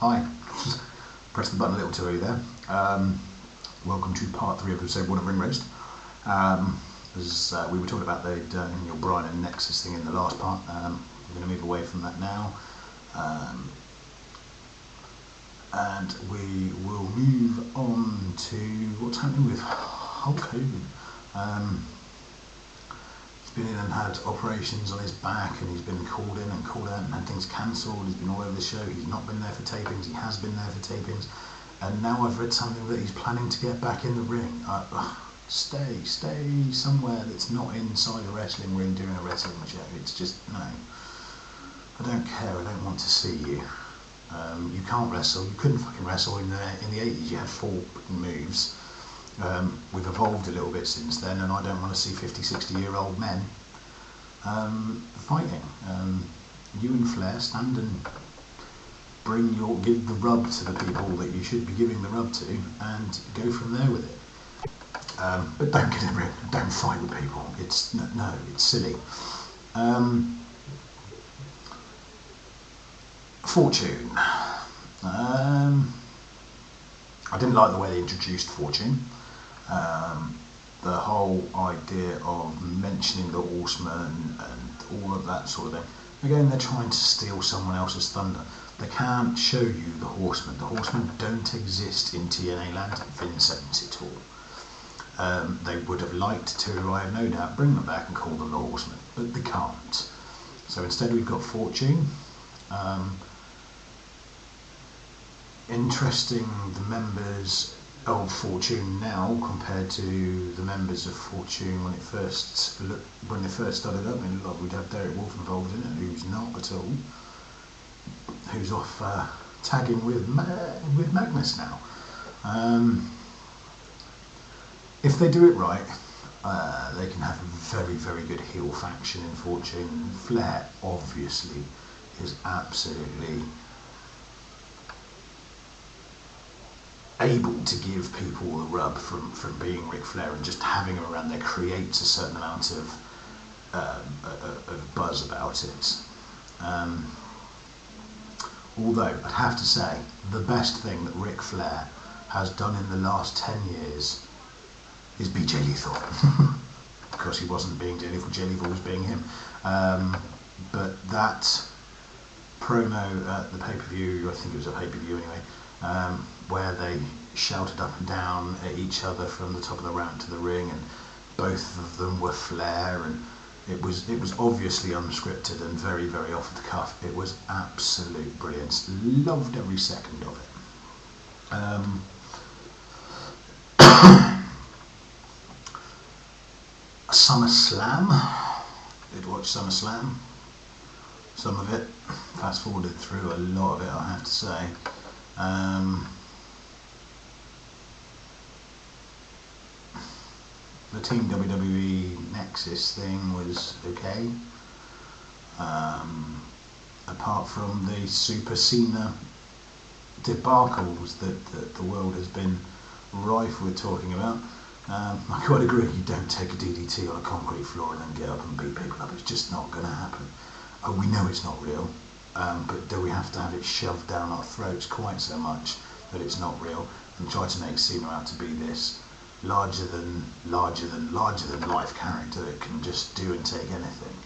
Hi. Pressed the button a little too early there. Welcome to part 3 of episode 1 of Ring Roast. As we were talking about the Daniel Bryan and Nexus thing in the last part, we're going to move away from that now. And we will move on to what's happening with Hulk Hogan. He's been in and had operations on his back, and he's been called in and called out and had things cancelled. He's been all over the show. He's not been there for tapings. He has been there for tapings. And now I've read something that he's planning to get back in the ring. Stay somewhere that's not inside a wrestling ring doing a wrestling show. It's just, no. I don't care. I don't want to see you. You can't wrestle. You couldn't fucking wrestle in the 80s. You had 4 moves. We've evolved a little bit since then, and I don't want to see 50, 60-year-old men fighting. You and Flair stand and give the rub to the people that you should be giving the rub to, and go from there with it. But don't get in the ring. Don't fight with people. It's no, it's silly. Fortune. I didn't like the way they introduced Fortune. The whole idea of mentioning the Horseman and all of that sort of thing. Again, they're trying to steal someone else's thunder. They can't show you the Horsemen. The Horsemen don't exist in TNA land. Vince owns it all. They would have liked to, I have no doubt, bring them back and call them the Horsemen, but they can't. So instead we've got Fortune. Interesting, the members of Fortune now compared to the members of Fortune when they first started up. And look, we'd have Derek Wolf involved in it, who's not at all. Who's off tagging with Magnus now. If they do it right, they can have a very, very good heel faction in Fortune. Flair obviously is absolutely able to give people the rub from being Ric Flair, and just having him around there creates a certain amount of buzz about it. Although I'd have to say the best thing that Ric Flair has done in the last 10 years is be Jay Lethal. Of course he wasn't being Jay Lethal, Jay Lethal was being him. But that promo at the pay-per-view, I think it was a pay-per-view anyway, where they shouted up and down at each other from the top of the ramp to the ring, and both of them were Flair, and it was obviously unscripted and very, very off the cuff. It was absolute brilliance. Loved every second of it. SummerSlam. Did watch SummerSlam. Some of it. Fast forwarded through a lot of it, I have to say. The Team WWE Nexus thing was okay. Apart from the Super Cena debacles that the world has been rife with talking about, I quite agree. You don't take a DDT on a concrete floor and then get up and beat people up. It's just not going to happen. We know it's not real, but do we have to have it shoved down our throats quite so much that it's not real, and try to make Cena out to be this larger than life character that can just do and take anything?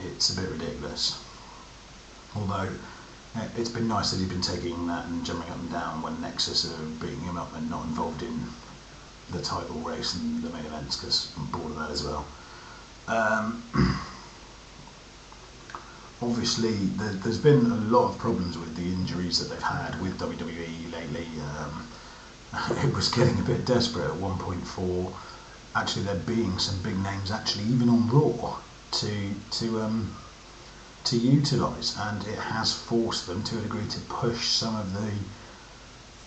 It's a bit ridiculous. Although it's been nice that he's been taking that and jumping up and down when Nexus are beating him up and not involved in the title race and the main events, because I'm bored of that as well. Obviously, there's been a lot of problems with the injuries that they've had with WWE lately. It was getting a bit desperate at one point for actually there being some big names actually even on Raw to utilise, and it has forced them to a degree to push some of the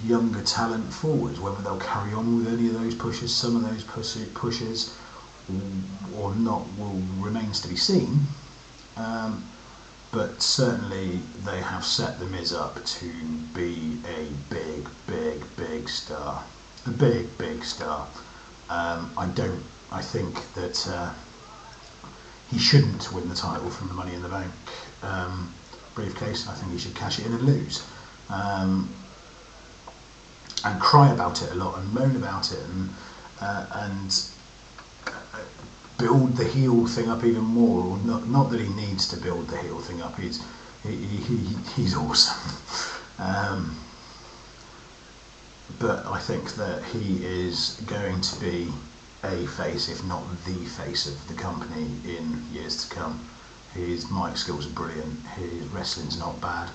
younger talent forwards. Whether they'll carry on with any of those pushes, some of those pushes or not, remains to be seen. But certainly they have set The Miz up to be a big star. A big star. I think that he shouldn't win the title from the Money in the Bank briefcase. I think he should cash it in and lose. and cry about it a lot and moan about it and build the heel thing up even more. Or not that he needs to build the heel thing up. He's awesome. But I think that he is going to be a face, if not the face of the company in years to come. His mic skills are brilliant. His wrestling's not bad.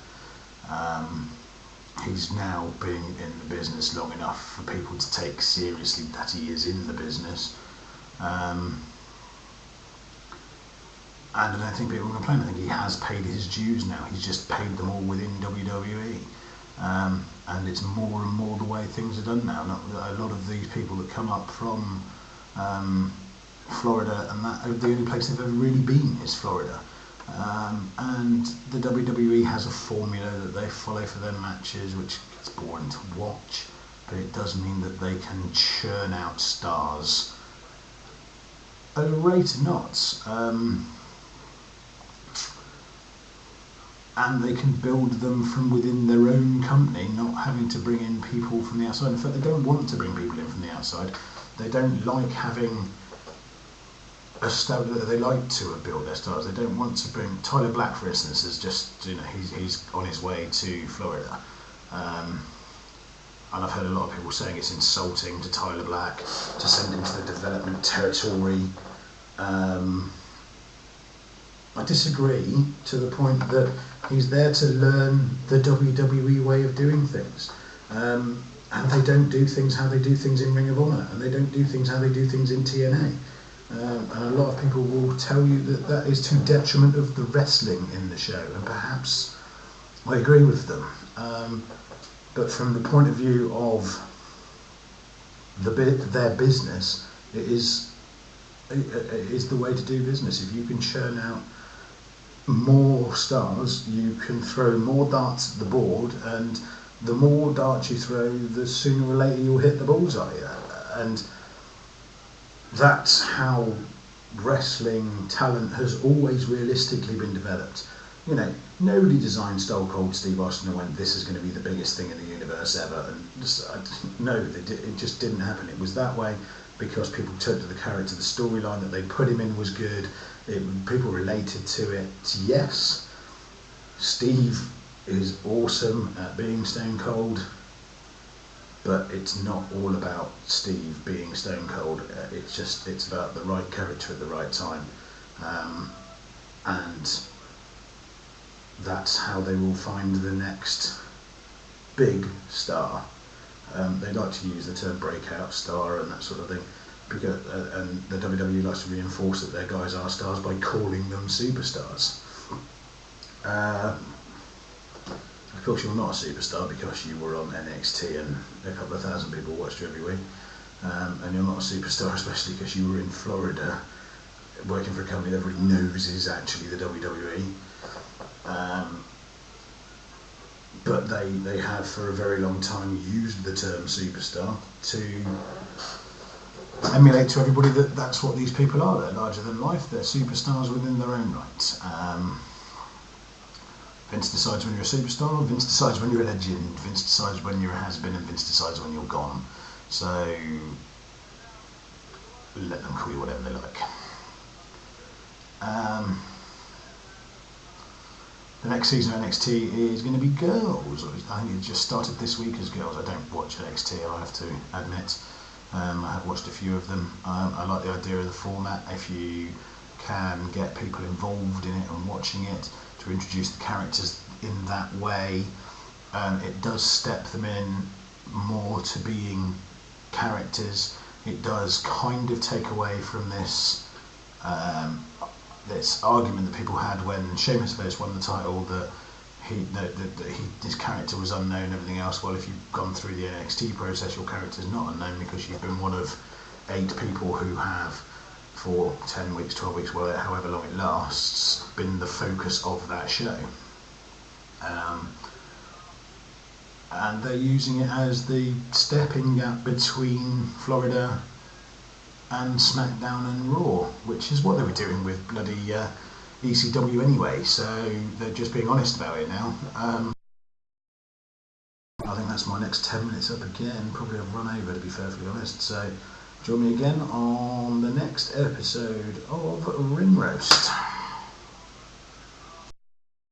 He's now been in the business long enough for people to take seriously that he is in the business. And I don't think people are going to complain. I think he has paid his dues now. He's just paid them all within WWE. And it's more and more the way things are done now. A lot of these people that come up from Florida, and that the only place they've ever really been is Florida. And the WWE has a formula that they follow for their matches, which gets boring to watch, but it does mean that they can churn out stars at a rate of knots. And they can build them from within their own company, not having to bring in people from the outside. In fact, they don't want to bring people in from the outside. They don't like having a star. They like to have built their stars. They don't want to bring Tyler Black, for instance, is just, he's on his way to Florida, and I've heard a lot of people saying it's insulting to Tyler Black to send him to the development territory. I disagree to the point that he's there to learn the WWE way of doing things. And they don't do things how they do things in Ring of Honor, and they don't do things how they do things in TNA. And a lot of people will tell you that that is to detriment of the wrestling in the show, and perhaps I agree with them. But from the point of view of their business, it is the way to do business. If you can churn out more stars, you can throw more darts at the board, and the more darts you throw, the sooner or later you'll hit the bullseye. And that's how wrestling talent has always realistically been developed. Nobody designed Stone Cold Steve Austin and went, this is going to be the biggest thing in the universe ever. And no, it just didn't happen. It was that way because people took to the character, the storyline that they put him in was good. People related to it. Yes, Steve is awesome at being Stone Cold, but it's not all about Steve being Stone Cold. It's about the right character at the right time, and that's how they will find the next big star. They like to use the term breakout star and that sort of thing, because and the WWE likes to reinforce that their guys are stars by calling them superstars. Of course, you're not a superstar because you were on NXT and a couple of thousand people watched you every week, and you're not a superstar especially because you were in Florida working for a company that everybody knows is actually the WWE. But they have for a very long time used the term superstar to emulate to everybody that that's what these people are. They're larger than life. They're superstars within their own right. Vince decides when you're a superstar, Vince decides when you're a legend, Vince decides when you're a has-been, and Vince decides when you're gone. So let them call you whatever they like. The next season of NXT is going to be girls. I think it just started this week as girls. I don't watch NXT, I have to admit. I have watched a few of them. I like the idea of the format. If you can get people involved in it and watching it, to introduce the characters in that way, it does step them in more to being characters. It does kind of take away from this this argument that people had when Sheamus first won the title, that his character was unknown and everything else. Well, if you've gone through the NXT process, your character's not unknown because you've been one of 8 people who have, for 10 weeks, 12 weeks, well, however long it lasts, been the focus of that show. And they're using it as the stepping gap between Florida and SmackDown and Raw, which is what they were doing with bloody ECW anyway, so they're just being honest about it now. that's my next 10 minutes up again. Probably have run over, to be perfectly honest. So join me again on the next episode of Ring Roast.